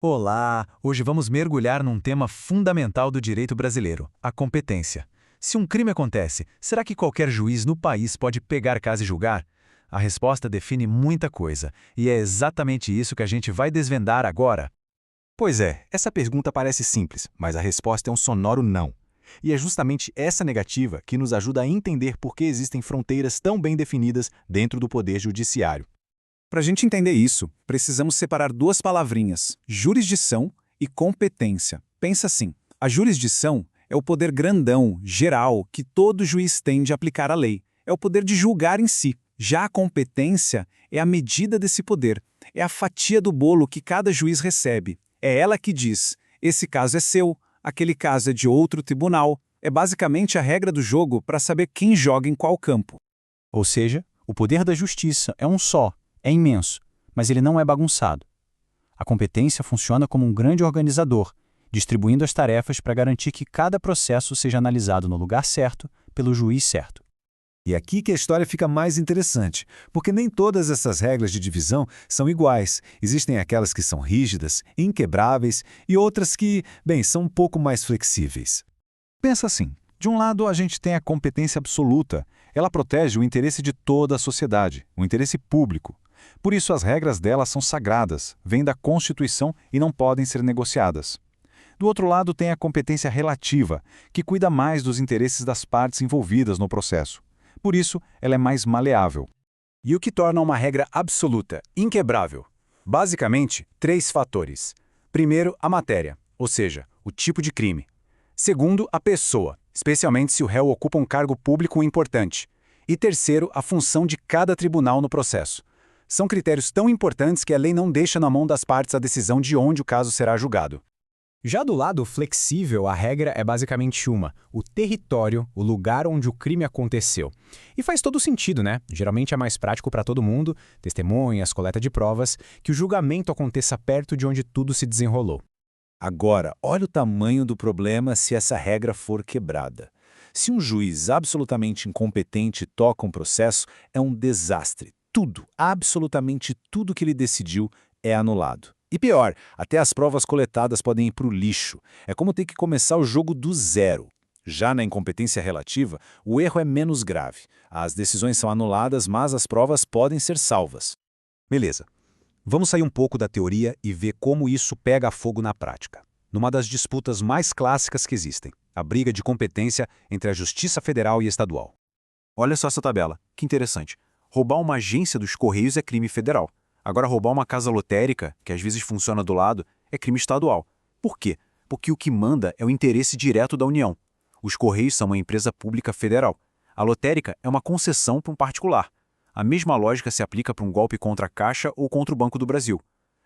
Olá! Hoje vamos mergulhar num tema fundamental do direito brasileiro, a competência. Se um crime acontece, será que qualquer juiz no país pode pegar caso e julgar? A resposta define muita coisa, e é exatamente isso que a gente vai desvendar agora. Pois é, essa pergunta parece simples, mas a resposta é um sonoro não. E é justamente essa negativa que nos ajuda a entender por que existem fronteiras tão bem definidas dentro do poder judiciário. Para a gente entender isso, precisamos separar duas palavrinhas, jurisdição e competência. Pensa assim, a jurisdição é o poder grandão, geral, que todo juiz tem de aplicar a lei. É o poder de julgar em si. Já a competência é a medida desse poder. É a fatia do bolo que cada juiz recebe. É ela que diz, esse caso é seu, aquele caso é de outro tribunal. É basicamente a regra do jogo para saber quem joga em qual campo. Ou seja, o poder da justiça é um só, é imenso, mas ele não é bagunçado. A competência funciona como um grande organizador, distribuindo as tarefas para garantir que cada processo seja analisado no lugar certo, pelo juiz certo. E aqui que a história fica mais interessante, porque nem todas essas regras de divisão são iguais. Existem aquelas que são rígidas, inquebráveis, e outras que, bem, são um pouco mais flexíveis. Pensa assim, de um lado a gente tem a competência absoluta. Ela protege o interesse de toda a sociedade, o interesse público. Por isso as regras dela são sagradas, vêm da Constituição e não podem ser negociadas. Do outro lado tem a competência relativa, que cuida mais dos interesses das partes envolvidas no processo. Por isso, ela é mais maleável. E o que torna uma regra absoluta, inquebrável? Basicamente, três fatores. Primeiro, a matéria, ou seja, o tipo de crime. Segundo, a pessoa, especialmente se o réu ocupa um cargo público importante. E terceiro, a função de cada tribunal no processo. São critérios tão importantes que a lei não deixa na mão das partes a decisão de onde o caso será julgado. Já do lado flexível, a regra é basicamente uma: o território, o lugar onde o crime aconteceu. E faz todo sentido, né? Geralmente é mais prático para todo mundo, testemunhas, coleta de provas, que o julgamento aconteça perto de onde tudo se desenrolou. Agora, olha o tamanho do problema se essa regra for quebrada. Se um juiz absolutamente incompetente toca um processo, é um desastre. Tudo, absolutamente tudo que ele decidiu é anulado. E pior, até as provas coletadas podem ir para o lixo. É como ter que começar o jogo do zero. Já na incompetência relativa, o erro é menos grave. As decisões são anuladas, mas as provas podem ser salvas. Beleza. Vamos sair um pouco da teoria e ver como isso pega fogo na prática. Numa das disputas mais clássicas que existem, a briga de competência entre a Justiça Federal e Estadual. Olha só essa tabela, que interessante. Roubar uma agência dos Correios é crime federal. Agora, roubar uma casa lotérica, que às vezes funciona do lado, é crime estadual. Por quê? Porque o que manda é o interesse direto da União. Os Correios são uma empresa pública federal. A lotérica é uma concessão para um particular. A mesma lógica se aplica para um golpe contra a Caixa ou contra o Banco do Brasil.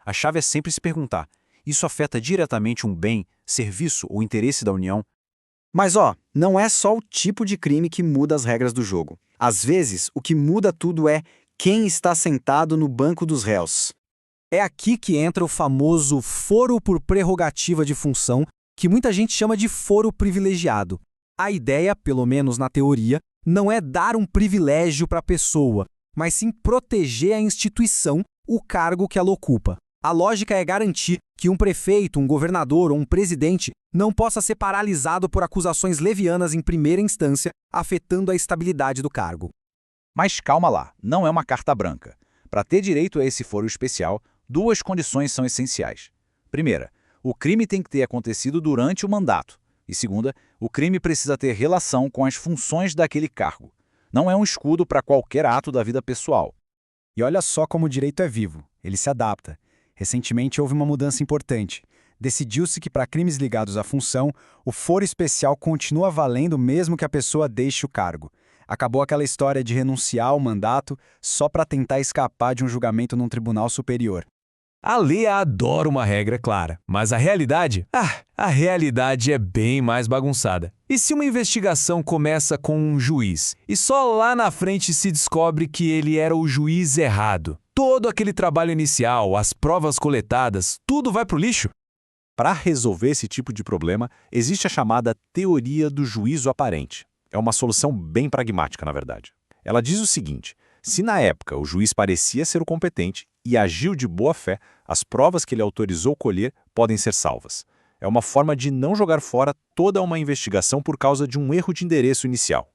A chave é sempre se perguntar: isso afeta diretamente um bem, serviço ou interesse da União? Mas não é só o tipo de crime que muda as regras do jogo. Às vezes, o que muda tudo é quem está sentado no banco dos réus. É aqui que entra o famoso foro por prerrogativa de função, que muita gente chama de foro privilegiado. A ideia, pelo menos na teoria, não é dar um privilégio para a pessoa, mas sim proteger a instituição, o cargo que ela ocupa. A lógica é garantir que um prefeito, um governador ou um presidente não possa ser paralisado por acusações levianas em primeira instância, afetando a estabilidade do cargo. Mas calma lá, não é uma carta branca. Para ter direito a esse foro especial, duas condições são essenciais. Primeira, o crime tem que ter acontecido durante o mandato. E segunda, o crime precisa ter relação com as funções daquele cargo. Não é um escudo para qualquer ato da vida pessoal. E olha só como o direito é vivo, ele se adapta. Recentemente houve uma mudança importante. Decidiu-se que para crimes ligados à função, o foro especial continua valendo mesmo que a pessoa deixe o cargo. Acabou aquela história de renunciar ao mandato só para tentar escapar de um julgamento num tribunal superior. A lei adora uma regra clara, mas a realidade? A realidade é bem mais bagunçada. E se uma investigação começa com um juiz e só lá na frente se descobre que ele era o juiz errado? Todo aquele trabalho inicial, as provas coletadas, tudo vai pro lixo? Para resolver esse tipo de problema, existe a chamada teoria do juízo aparente. É uma solução bem pragmática, na verdade. Ela diz o seguinte: se na época o juiz parecia ser o competente, e agiu de boa fé, as provas que ele autorizou colher podem ser salvas. É uma forma de não jogar fora toda uma investigação por causa de um erro de endereço inicial.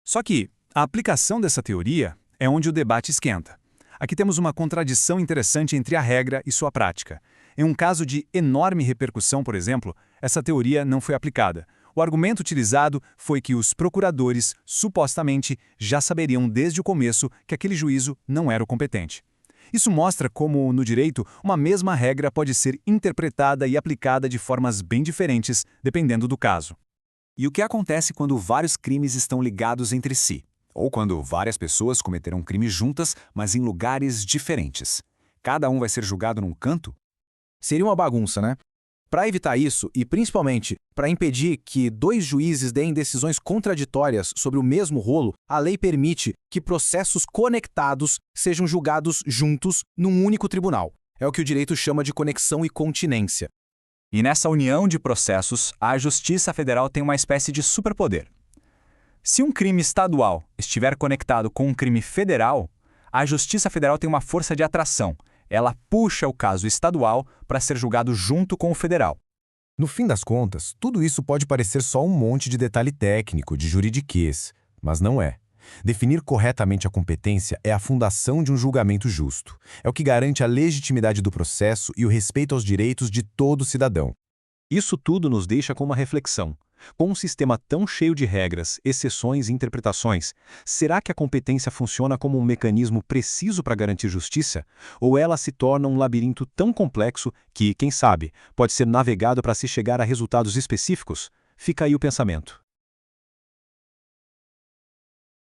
Só que a aplicação dessa teoria é onde o debate esquenta. Aqui temos uma contradição interessante entre a regra e sua prática. Em um caso de enorme repercussão, por exemplo, essa teoria não foi aplicada. O argumento utilizado foi que os procuradores, supostamente, já saberiam desde o começo que aquele juízo não era o competente. Isso mostra como, no direito, uma mesma regra pode ser interpretada e aplicada de formas bem diferentes, dependendo do caso. E o que acontece quando vários crimes estão ligados entre si? Ou quando várias pessoas cometeram um crime juntas, mas em lugares diferentes? Cada um vai ser julgado num canto? Seria uma bagunça, né? Para evitar isso, e principalmente para impedir que dois juízes deem decisões contraditórias sobre o mesmo rolo, a lei permite que processos conectados sejam julgados juntos num único tribunal. É o que o direito chama de conexão e continência. E nessa união de processos, a Justiça Federal tem uma espécie de superpoder. Se um crime estadual estiver conectado com um crime federal, a Justiça Federal tem uma força de atração. Ela puxa o caso estadual para ser julgado junto com o federal. No fim das contas, tudo isso pode parecer só um monte de detalhe técnico, de juridiquês, mas não é. Definir corretamente a competência é a fundação de um julgamento justo. É o que garante a legitimidade do processo e o respeito aos direitos de todo cidadão. Isso tudo nos deixa com uma reflexão. Com um sistema tão cheio de regras, exceções e interpretações, será que a competência funciona como um mecanismo preciso para garantir justiça? Ou ela se torna um labirinto tão complexo que, quem sabe, pode ser navegado para se chegar a resultados específicos? Fica aí o pensamento.